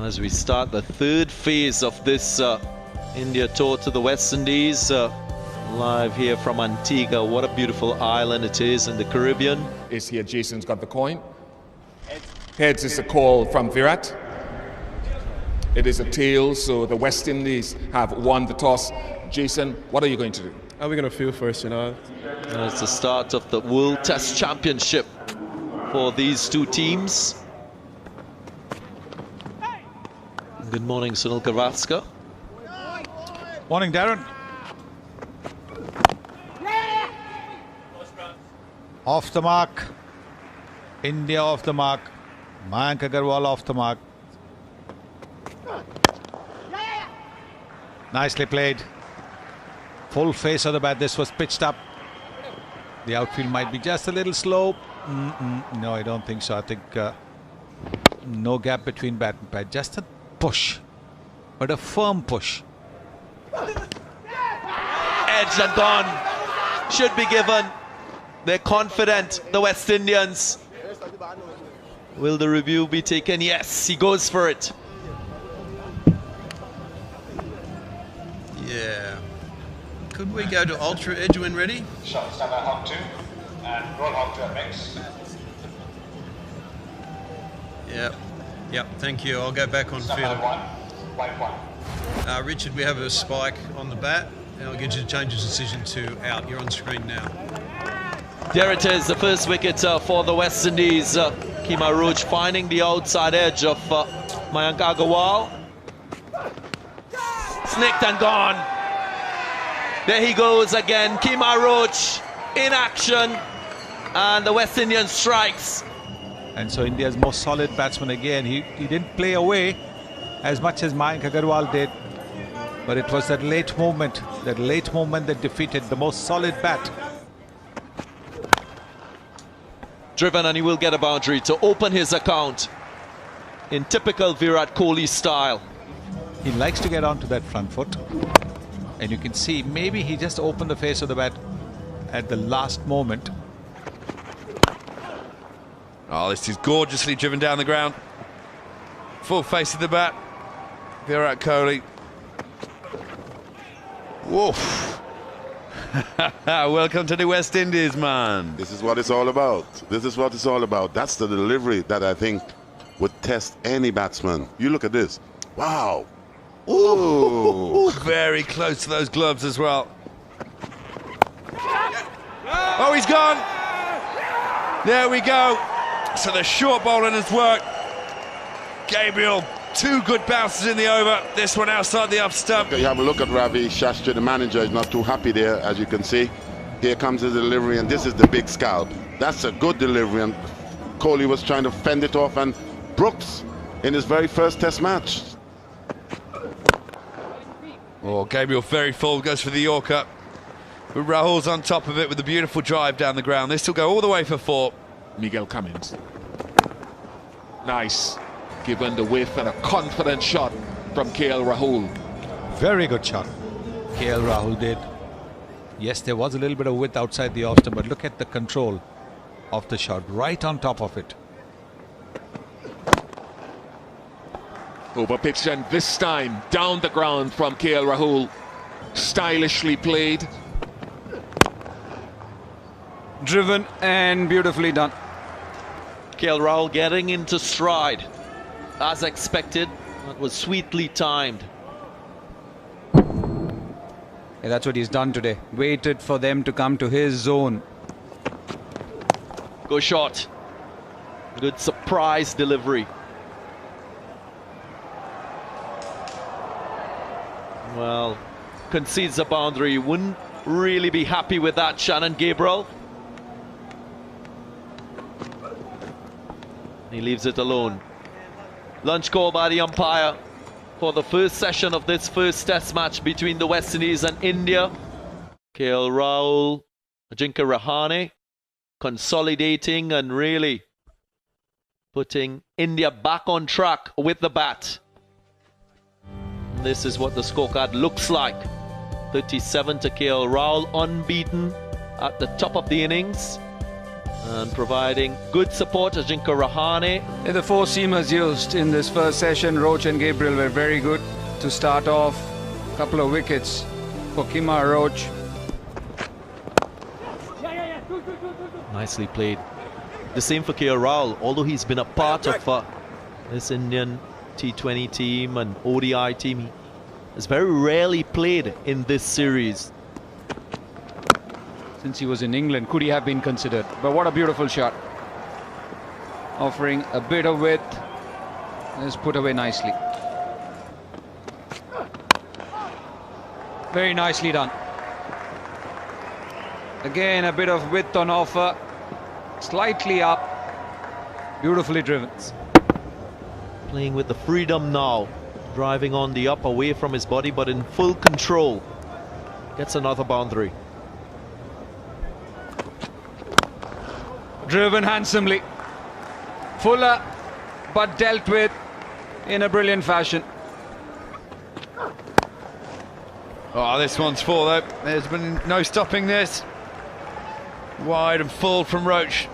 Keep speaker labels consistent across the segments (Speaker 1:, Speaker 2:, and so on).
Speaker 1: As we start the third phase of this India tour to the West Indies, live here from Antigua. What a beautiful island it is in the Caribbean.
Speaker 2: Is here, Jason's got the coin. Heads is a call from Virat. It is a tail, so the West Indies have won the toss. Jason, what are you going to do?
Speaker 3: How are we going to feel first, you know?
Speaker 1: It's the start of the World Test Championship for these two teams. Good morning, Sunil Gavaskar.
Speaker 4: Morning, Darren. Off the mark. India off the mark. Mayank Agarwal off the mark. Nicely played. Full face of the bat. This was pitched up. The outfield might be just a little slow. No, I don't think so. I think no gap between bat and pad. Just a push, but a firm push.
Speaker 1: Edged and gone. Should be given. They're confident, the West Indians. Will the review be taken? Yes, he goes for it.
Speaker 5: Yeah. Could we go to ultra edge when ready?
Speaker 6: Shot stand at hop 2 and roll hop 2 at mix.
Speaker 5: Yep, thank you. I'll go back on
Speaker 6: Stand
Speaker 5: field.
Speaker 6: at 1, white 1.
Speaker 5: Richard, we have a spike on the bat, and I'll get you to change your decision to out. You're on screen now.
Speaker 1: There it is, the first wicket for the West Indies. Kemar Roach finding the outside edge of Mayank Agarwal. Snicked and gone. There he goes again. Kemar Roach in action, and the West Indian strikes.
Speaker 4: And so India's most solid batsman again. He didn't play away as much as Mayank Agarwal did, but it was that late movement that defeated the most solid bat.
Speaker 1: Driven, and he will get a boundary to open his account in typical Virat Kohli style.
Speaker 4: He likes to get onto that front foot, and you can see maybe he just opened the face of the bat at the last moment.
Speaker 7: Oh, this is gorgeously driven down the ground. Full face of the bat. Virat Kohli. Woof. Welcome to the West Indies, man.
Speaker 8: This is what it's all about. This is what it's all about. That's the delivery that I think would test any batsman. You look at this. Wow. Ooh.
Speaker 7: Very close to those gloves as well. Oh, he's gone. There we go. So the short bowling has worked. Gabriel, 2 good bounces in the over. This one outside the off stump.
Speaker 8: You have a look at Ravi Shastri, the manager, is not too happy there, as you can see. Here comes the delivery, and this is the big scalp. That's a good delivery, and Kohli was trying to fend it off, and Brooks in his very first test match.
Speaker 7: Oh, Gabriel very full, goes for the Yorker. But Rahul's on top of it with a beautiful drive down the ground. This will go all the way for 4.
Speaker 2: Miguel Cummins. Nice. Given the whiff and a confident shot from KL Rahul.
Speaker 4: Very good shot KL Rahul did. Yes, there was a little bit of width outside the off-stump, but look at the control of the shot, right on top of it.
Speaker 2: Overpitched, and this time down the ground from KL Rahul. Stylishly played.
Speaker 3: Driven and beautifully done.
Speaker 1: KL Rahul getting into stride. As expected, that was sweetly timed.
Speaker 3: Yeah, that's what he's done today. Waited for them to come to his zone.
Speaker 1: Good shot. Good surprise delivery. Well, concedes a boundary. Wouldn't really be happy with that, Shannon Gabriel. He leaves it alone. Lunch call by the umpire for the first session of this first test match between the West Indies and India. KL Rahul, Ajinkya Rahane consolidating and really putting India back on track with the bat. This is what the scorecard looks like. 37 to KL Rahul, unbeaten at the top of the innings. and providing good support. Ajinkya Rahane.
Speaker 3: The four seamers used in this first session, Roach and Gabriel, were very good to start off. Couple of wickets for Kima Roach.
Speaker 1: Nicely played. The same for KL Rahul, although he's been a part of this Indian T20 team and ODI team. He has very rarely played in this series.
Speaker 3: Since he was in England, could he have been considered? But what a beautiful shot. Offering a bit of width. It's put away nicely. Very nicely done. Again, a bit of width on offer. Slightly up. Beautifully driven.
Speaker 1: Playing with the freedom now. Driving on the up away from his body, but in full control. Gets another boundary.
Speaker 3: Driven handsomely. Fuller, but dealt with in a brilliant fashion.
Speaker 7: Oh, this one's full though. There's been no stopping this. Wide and full from Roach.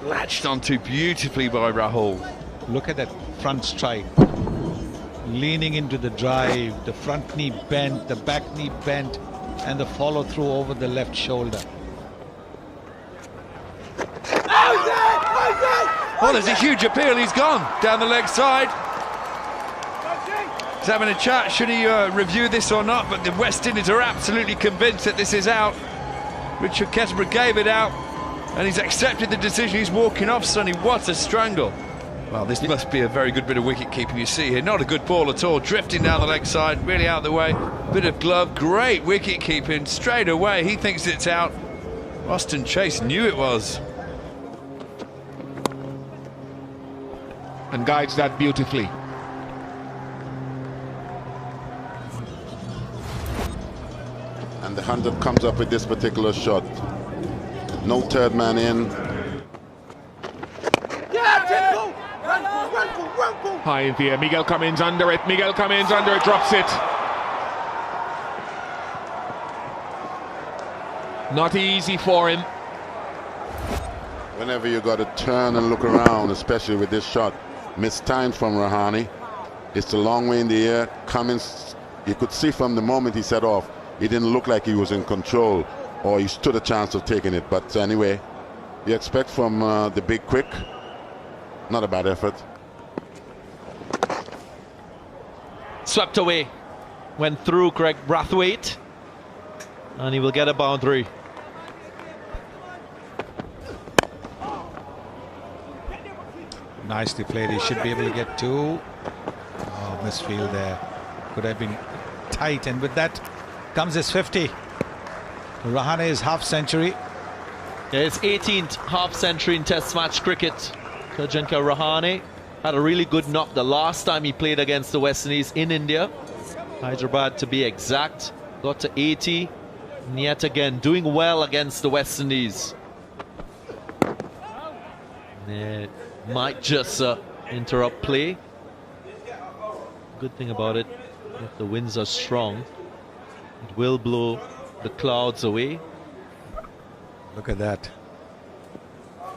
Speaker 7: Latched onto beautifully by Rahul.
Speaker 4: Look at that front strike. Leaning into the drive, the front knee bent, the back knee bent, and the follow through over the left shoulder.
Speaker 7: Oh, there's a huge appeal. He's gone down the leg side. He's having a chat. Should he review this or not? But the West Indies are absolutely convinced that this is out. Richard Kesselbrook gave it out, and he's accepted the decision. He's walking off, Sonny. What a strangle. Well, this must be a very good bit of wicket keeping you see here. Not a good ball at all. Drifting down the leg side, really out of the way. Bit of glove, great wicket keeping. Straight away, he thinks it's out. Austin Chase knew it was.
Speaker 2: And guides that beautifully.
Speaker 8: And the 100 comes up with this particular shot. No third man in.
Speaker 2: High in the air. Miguel Cummins under it. Miguel Cummins under it. Drops it. Not easy for him.
Speaker 8: Whenever you got to turn and look around, especially with this shot, missed time from Rahane. It's a long way in the air. Cummins, you could see from the moment he set off, he didn't look like he was in control or he stood a chance of taking it. But anyway, you expect from the big quick, not a bad effort.
Speaker 1: Swept away. Went through Greg Brathwaite. And he will get a boundary.
Speaker 4: Nicely played. He should be able to get two. Oh, misfield there. Could have been tight. And with that comes his 50. Rahane's half century.
Speaker 1: His 18th half century in Test match cricket. Ajinkya Rahane had a really good knock the last time he played against the West Indies in India. Hyderabad to be exact. Got to 80. And yet again, doing well against the West Indies. It might just interrupt play. Good thing about it, if the winds are strong, it will blow the clouds away.
Speaker 4: Look at that.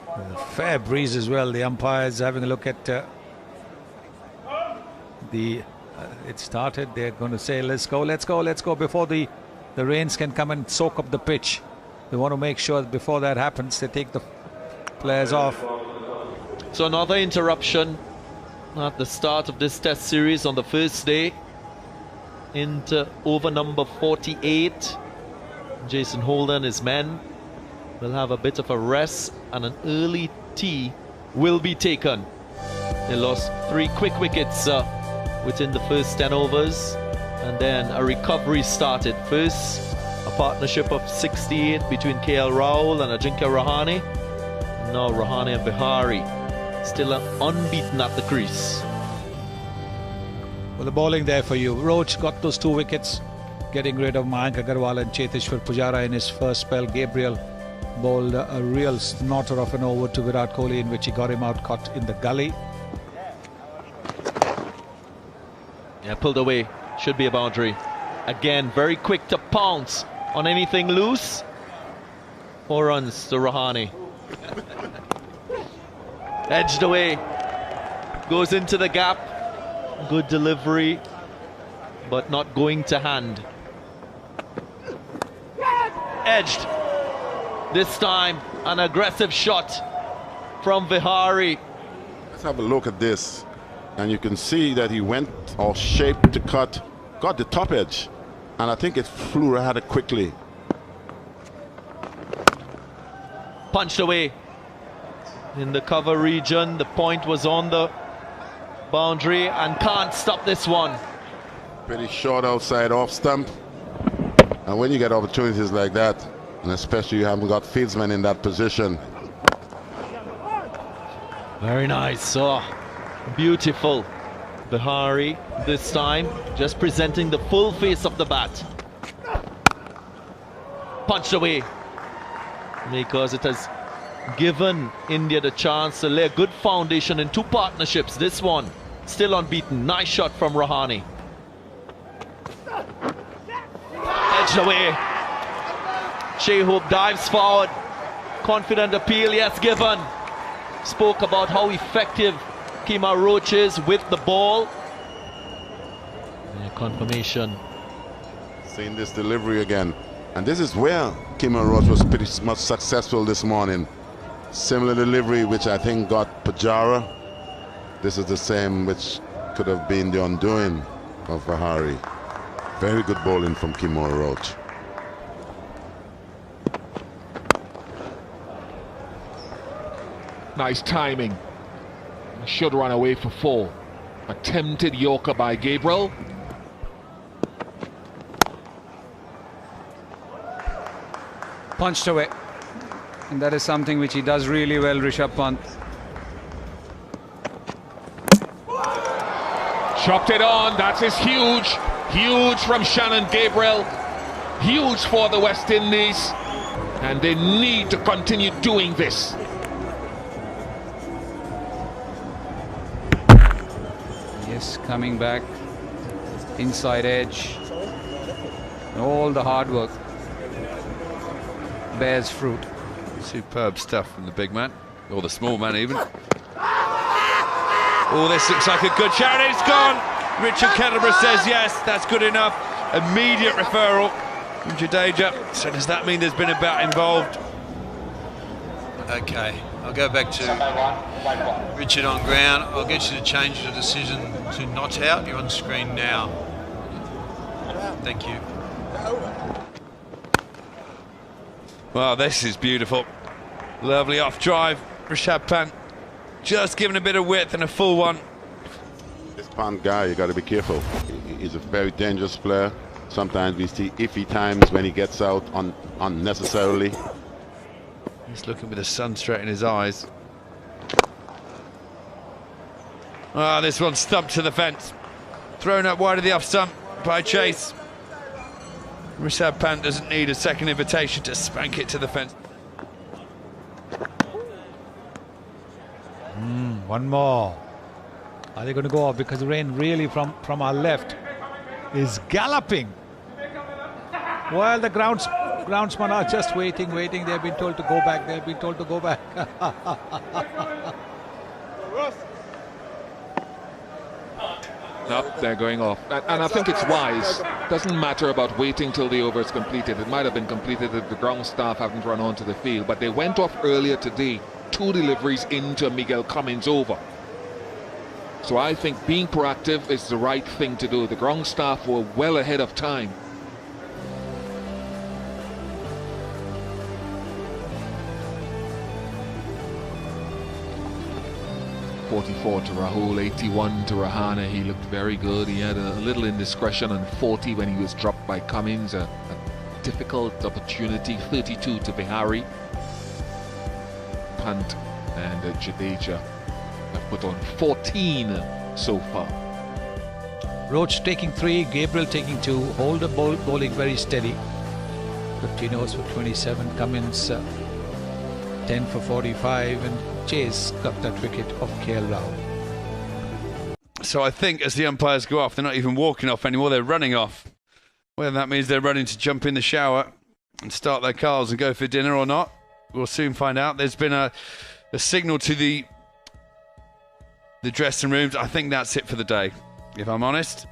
Speaker 4: A fair breeze as well. The umpires having a look at it started. They're going to say, let's go, let's go, let's go, before the rains can come and soak up the pitch. They want to make sure that before that happens, they take the players off.
Speaker 1: So another interruption at the start of this Test series on the first day into over number 48. Jason Holder and his men will have a bit of a rest, and an early tea will be taken. They lost 3 quick wickets within the first 10 overs, and then a recovery started. First, a partnership of 68 between KL Rahul and Ajinkya Rahane. Now Rahane and Bihari still unbeaten at the crease.
Speaker 4: Well, the bowling there for you. Roach got those 2 wickets, getting rid of Mayank Agarwal and Cheteshwar Pujara in his first spell. Gabriel bowled a real snorter of an over to Virat Kohli, in which he got him out caught in the gully.
Speaker 1: Yeah, pulled away. Should be a boundary. Again, very quick to pounce on anything loose. 4 runs to Rahane. Edged away. Goes into the gap. Good delivery, but not going to hand. Edged. This time, an aggressive shot from Vihari.
Speaker 8: Let's have a look at this. And you can see that he went all shaped to cut, got the top edge. And I think it flew rather quickly.
Speaker 1: Punched away in the cover region. The point was on the boundary and can't stop this one.
Speaker 8: Pretty short outside off stump. And when you get opportunities like that, and especially you haven't got fieldsmen in that position.
Speaker 1: Very nice. Oh, beautiful. Vihari this time just presenting the full face of the bat. Punched away because it has given India the chance to lay a good foundation in two partnerships. This one still unbeaten. Nice shot from Rahane. Edged away. Shea Hope dives forward. Confident appeal, yes, given. Spoke about how effective Kemar Roach is with the ball. Confirmation.
Speaker 8: Seeing this delivery again. And this is where Kemar Roach was pretty much successful this morning. Similar delivery, which I think got Pajara. This is the same which could have been the undoing of Vihari. Very good bowling from Kemar Roach.
Speaker 2: Nice timing. Should run away for 4. Attempted Yorker by Gabriel.
Speaker 3: Punched away. And that is something which he does really well, Rishabh Pant.
Speaker 2: Chopped it on. That is huge. Huge from Shannon Gabriel. Huge for the West Indies. And they need to continue doing this.
Speaker 3: Yes, coming back. Inside edge. All the hard work bears fruit.
Speaker 7: Superb stuff from the big man, or the small man even. Oh, this looks like a good shot. It's gone. Richard Kettleborough says yes, that's good enough. Immediate referral from Jadeja. So does that mean there's been a bat involved? Okay, I'll go back to Richard on ground. I'll get you to change the decision to not out. You're on screen now. Thank you. Wow, this is beautiful. Lovely off drive. Rishabh Pant just giving a bit of width and a full one.
Speaker 8: This Pant guy, you got to be careful. He's a very dangerous player. Sometimes we see iffy times when he gets out unnecessarily.
Speaker 7: He's looking with the sun straight in his eyes. Ah, this one's stumped to the fence. Thrown up wide of the off stump by Chase. Rishabh Pant doesn't need a second invitation to spank it to the fence.
Speaker 4: One more. Are they going to go off? Because the rain really from our left is galloping. Well, the groundsmen are just waiting. They've been told to go back.
Speaker 2: No, they're going off. And I think it's wise. Doesn't matter about waiting till the over is completed. It might have been completed if the ground staff haven't run onto the field. But they went off earlier today. 2 deliveries into Miguel Cummins over. So I think being proactive is the right thing to do. The ground staff were well ahead of time. .44 to Rahul, 81 to Rahane. He looked very good. He had a little indiscretion on 40 when he was dropped by Cummins. A difficult opportunity. 32 to Vihari. Pant and Jadeja have put on 14 so far.
Speaker 4: Roach taking 3, Gabriel taking 2. Holder bowling very steady. 15 overs for 27. Cummins 10 for 45, and Chase got that wicket of KL Rahul.
Speaker 7: So I think as the umpires go off, they're not even walking off anymore, they're running off. Whether that means they're running to jump in the shower and start their cars and go for dinner or not, We'll soon find out. There's been a signal to the dressing rooms. I think that's it for the day, if I'm honest.